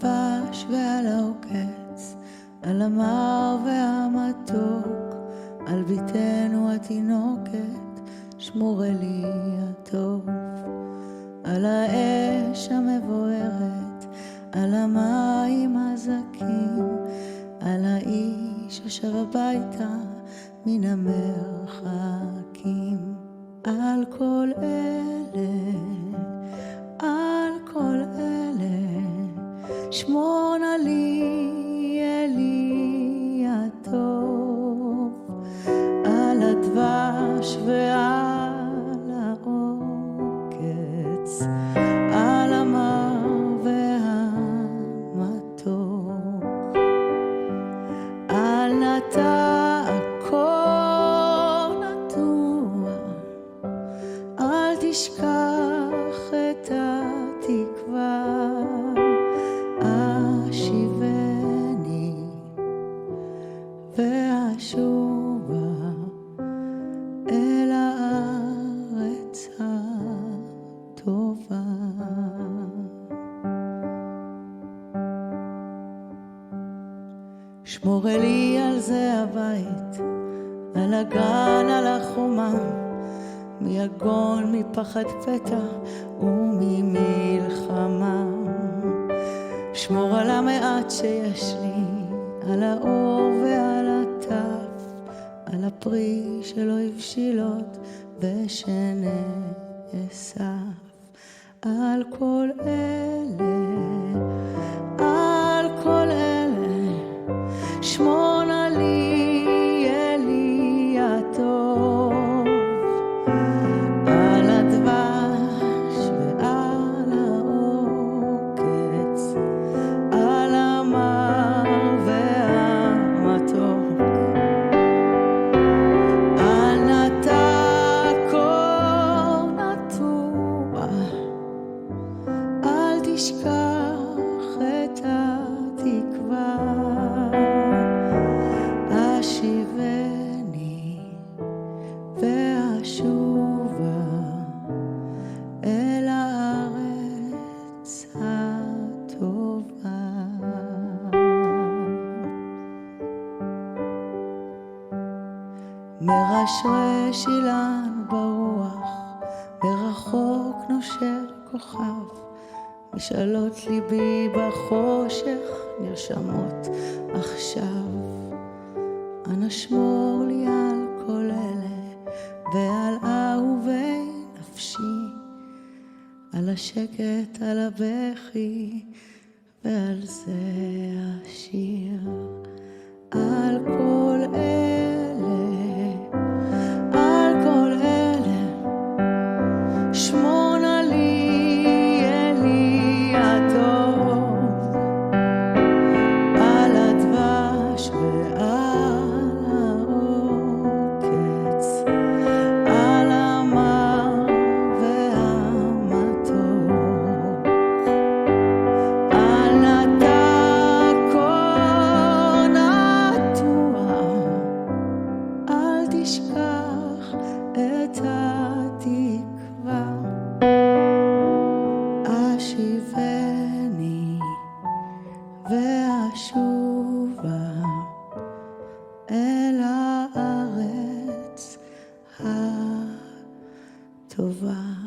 הדבש ועל העוקץ, על המר והמתוק, על ביתנו התינוקת, שמור לי הטוב. על האש המבוערת, על המים הזכים, על האיש אשר הביתה מן המרחקים. על כל אלה, על כל אלה, שמור נא לי אלי הטוב. על הדבש ועל העוקץ, על המר והמתוק, על נטע הכל נטוע, אל תשכח את התקווה. אשיבני ואשובה אל הארץ הטובה. שמור לי על זה הבית, על הגן, על החומה, מיגון, מפחד פתע וממלחמה. שמור על המעט שיש לי, על האור ועל הטף, על הפרי שלא הבשילות ושנאסף. על כל אלה, על כל אלה, שמור נא לי אלי הטוב. על הדבש ועל העוקץ, על המר והמתוק, על נטע כה נטוע, אל תשכח את התקווה. אשיבני ואשובה אל הארץ הטובה. מרשרש אילן ברוח, מרחוק נושר כוכב, משאלות ליבי בחושך נרשמות עכשיו. אנא שמור לי על כל אלה ועל אהובי נפשי, על השקט, על הבכי ועל זה השיר. על כל אלה, על כל אלה, שמור נא לי אלי הטוב. על הדבש ועל העוקץ, על המר והמתוק, על נטע כה נטוע, אל תשכח את התקווה. אשיבני ואשובה אל הארץ הטובה.